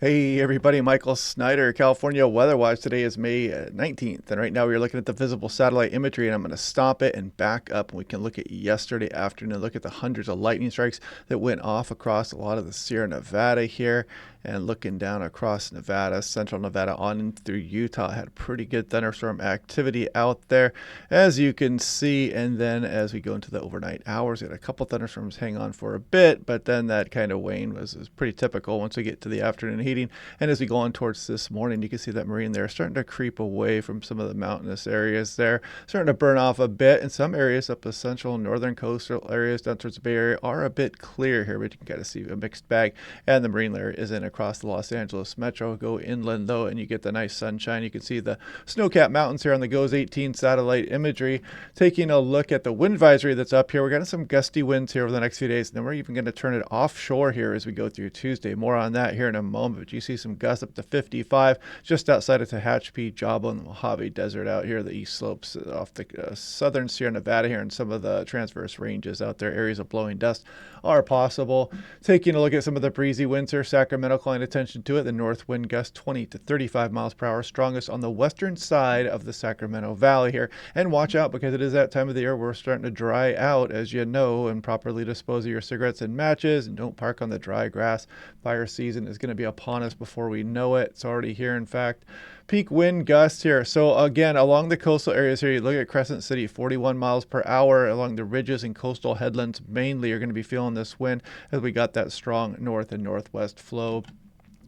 Hey everybody, Michael Snyder, California Weather Watch. Today is May 19th, and right now we're looking at the visible satellite imagery, and I'm going to stop it and back up, and we can look at yesterday afternoon, look at the hundreds of lightning strikes that went off across a lot of the Sierra Nevada here, and looking down across Nevada, central Nevada, on in through Utah. Had pretty good thunderstorm activity out there, as you can see, and then as we go into the overnight hours, we had a couple thunderstorms hang on for a bit, but then that kind of wane was pretty typical once we get to the afternoon heating. And as we go on towards this morning, you can see that marine there starting to creep away from some of the mountainous areas there, starting to burn off a bit. And some areas up the central and northern coastal areas down towards the Bay Area are a bit clear here, but you can kind of see a mixed bag. And the marine layer is in across the Los Angeles metro. Go inland though, and you get the nice sunshine. You can see the snow-capped mountains here on the GOES 18 satellite imagery. Taking a look at the wind advisory that's up here, we're getting some gusty winds here over the next few days, and then we're even going to turn it offshore here as we go through Tuesday. More on that here in a moment. But you see some gusts up to 55 just outside of Tehachapi, Jabal, and the Mojave Desert out here, the east slopes off the southern Sierra Nevada here, and some of the transverse ranges out there. Areas of blowing dust are possible. Taking a look at some of the breezy winds here, Sacramento calling attention to it. The north wind gust 20 to 35 miles per hour, strongest on the western side of the Sacramento Valley here. And watch out, because it is that time of the year we're starting to dry out, as you know, and properly dispose of your cigarettes and matches, and don't park on the dry grass. Fire season is going to be upon us before we know it. It's already here, in fact. Peak wind gusts here. So again, along the coastal areas here, you look at Crescent City, 41 miles per hour. Along the ridges and coastal headlands mainly, you're going to be feeling this wind as we got that strong north and northwest flow.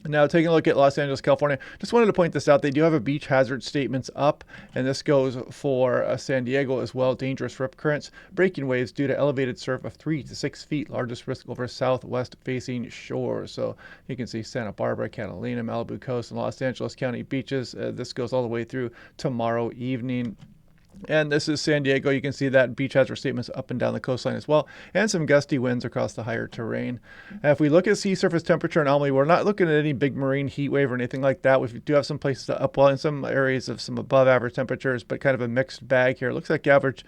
Now, taking a look at Los Angeles, California, just wanted to point this out. They do have a beach hazard statements up, and this goes for San Diego as well. Dangerous rip currents, breaking waves due to elevated surf of 3 to 6 feet. Largest risk over southwest facing shores. So you can see Santa Barbara, Catalina, Malibu Coast, and Los Angeles County beaches. This goes all the way through tomorrow evening. And this is San Diego. You can see that beach hazard statements up and down the coastline as well, and some gusty winds across the higher terrain. And if we look at sea surface temperature anomaly, we're not looking at any big marine heat wave or anything like that. We do have some places to upwell in some areas of some above average temperatures, but kind of a mixed bag here. It looks like average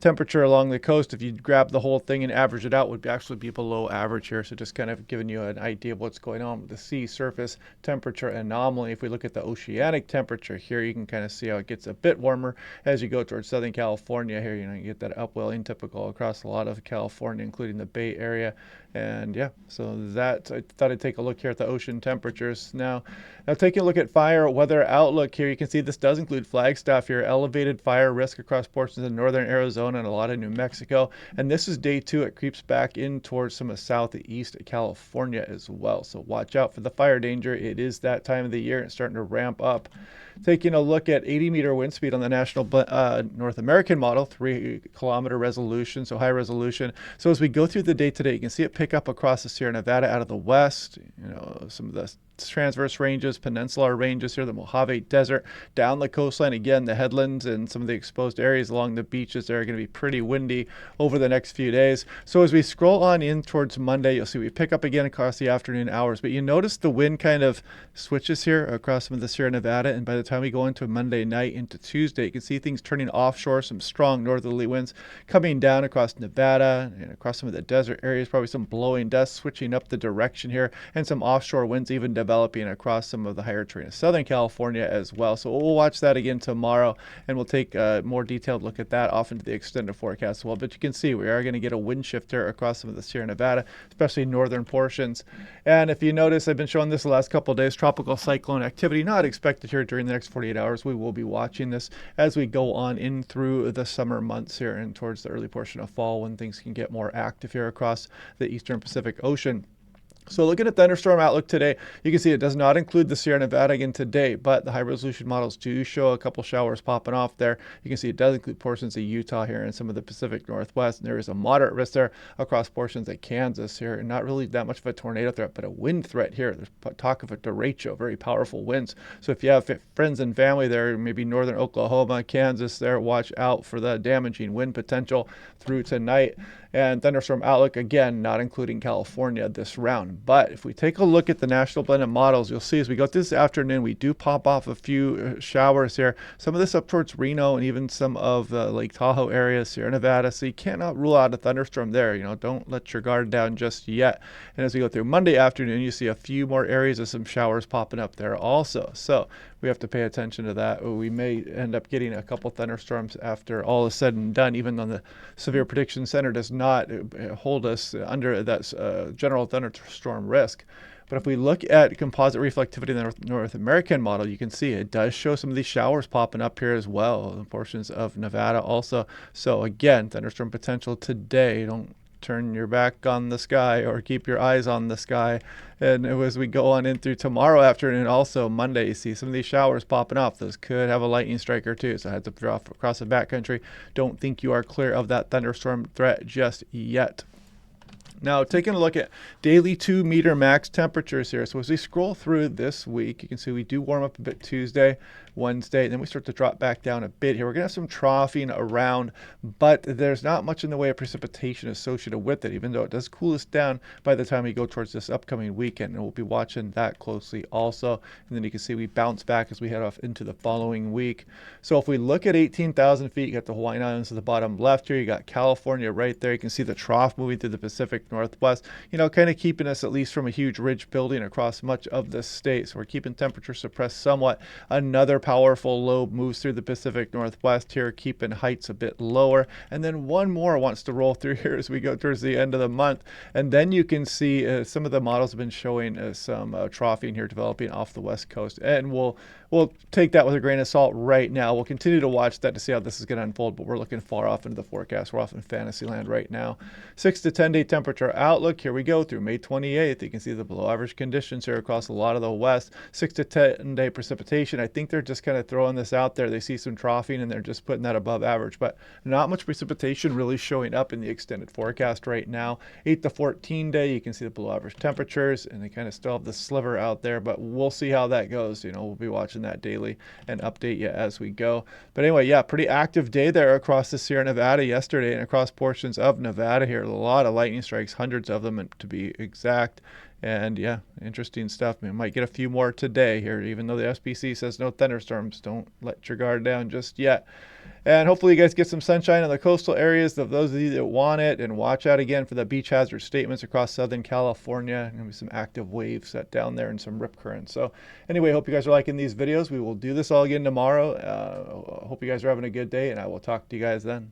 temperature along the coast, if you grab the whole thing and average it out, would actually be below average here. So just kind of giving you an idea of what's going on with the sea surface temperature anomaly. If we look at the oceanic temperature here, you can kind of see how it gets a bit warmer as you go towards Southern California here. You get that upwelling typical across a lot of California, including the Bay Area. And yeah, so that, I thought I'd take a look here at the ocean temperatures. Now taking a look at fire weather outlook here, you can see this does include Flagstaff here. Elevated fire risk across portions of northern Arizona and a lot of New Mexico. And this is day 2. It creeps back in towards some of southeast California as well. So watch out for the fire danger. It is that time of the year and it's starting to ramp up. Taking a look at 80-meter wind speed on the national North American model, 3-kilometer resolution, so high resolution. So as we go through the day today, you can see it pick up across the Sierra Nevada out of the west, some of the transverse ranges, peninsular ranges here, the Mojave Desert, down the coastline. Again, the headlands and some of the exposed areas along the beaches there are going to be pretty windy over the next few days. So as we scroll on in towards Monday, you'll see we pick up again across the afternoon hours, but you notice the wind kind of switches here across some of the Sierra Nevada, and by the time we go into Monday night into Tuesday, you can see things turning offshore, some strong northerly winds coming down across Nevada and across some of the desert areas, probably some blowing dust switching up the direction here, and some offshore winds even developing across some of the higher terrain of Southern California as well. So we'll watch that again tomorrow, and we'll take a more detailed look at that off into the extended forecast as well. But you can see we are going to get a wind shifter across some of the Sierra Nevada, especially northern portions. And if you notice, I've been showing this the last couple of days, tropical cyclone activity not expected here during the next 48 hours. We will be watching this as we go on in through the summer months here and towards the early portion of fall, when things can get more active here across the eastern Pacific Ocean. So looking at thunderstorm outlook today, you can see it does not include the Sierra Nevada again today, but the high resolution models do show a couple showers popping off there. You can see it does include portions of Utah here and some of the Pacific Northwest, and there is a moderate risk there across portions of Kansas here, and not really that much of a tornado threat, but a wind threat here. There's talk of a derecho, very powerful winds. So if you have friends and family there, maybe northern Oklahoma, Kansas there, watch out for the damaging wind potential through tonight. And thunderstorm outlook, again, not including California this round. But if we take a look at the national blended models, you'll see as we go through this afternoon, we do pop off a few showers here. Some of this up towards Reno and even some of the Lake Tahoe area, Sierra Nevada. So you cannot rule out a thunderstorm there. Don't let your guard down just yet. And as we go through Monday afternoon, you see a few more areas of some showers popping up there also. So we have to pay attention to that. We may end up getting a couple thunderstorms after all is said and done, even though the Severe Prediction Center does not hold us under that general thunderstorm risk. But if we look at composite reflectivity in the North American model, you can see it does show some of these showers popping up here as well, in portions of Nevada also. So again, thunderstorm potential today. Don't turn your back on the sky or keep your eyes on the sky. And as we go on in through tomorrow afternoon, also Monday, you see some of these showers popping up. Those could have a lightning strike or two. So heads up across the backcountry. Don't think you are clear of that thunderstorm threat just yet. Now, taking a look at daily 2-meter max temperatures here. So as we scroll through this week, you can see we do warm up a bit Tuesday, Wednesday, and then we start to drop back down a bit here. We're going to have some troughing around, but there's not much in the way of precipitation associated with it, even though it does cool us down by the time we go towards this upcoming weekend, and we'll be watching that closely also. And then you can see we bounce back as we head off into the following week. So if we look at 18,000 feet, you got the Hawaiian Islands at the bottom left here. You got California right there. You can see the trough moving through the Pacific Northwest, kind of keeping us at least from a huge ridge building across much of the state. So we're keeping temperature suppressed somewhat. Another powerful low moves through the Pacific Northwest here, keeping heights a bit lower. And then one more wants to roll through here as we go towards the end of the month. And then you can see some of the models have been showing some troughing here developing off the west coast. And we'll take that with a grain of salt right now. We'll continue to watch that to see how this is going to unfold, but we're looking far off into the forecast. We're off in fantasy land right now. 6 to 10 day temperature outlook. Here we go through May 28th. You can see the below average conditions here across a lot of the west. 6 to 10 day precipitation. I think they're just kind of throwing this out there. They see some troughing and they're just putting that above average, but not much precipitation really showing up in the extended forecast right now. 8 to 14 day, you can see the below average temperatures, and they kind of still have the sliver out there, but we'll see how that goes. We'll be watching that daily and update you as we go. But anyway, yeah, pretty active day there across the Sierra Nevada yesterday and across portions of Nevada here. A lot of lightning strikes, hundreds of them to be exact. And yeah, interesting stuff. We might get a few more today here, even though the SPC says no thunderstorms. Don't let your guard down just yet. And hopefully you guys get some sunshine in the coastal areas of those of you that want it. And watch out again for the beach hazard statements across Southern California. Going to be some active waves set down there and some rip currents. So anyway, hope you guys are liking these videos. We will do this all again tomorrow. Hope you guys are having a good day, and I will talk to you guys then.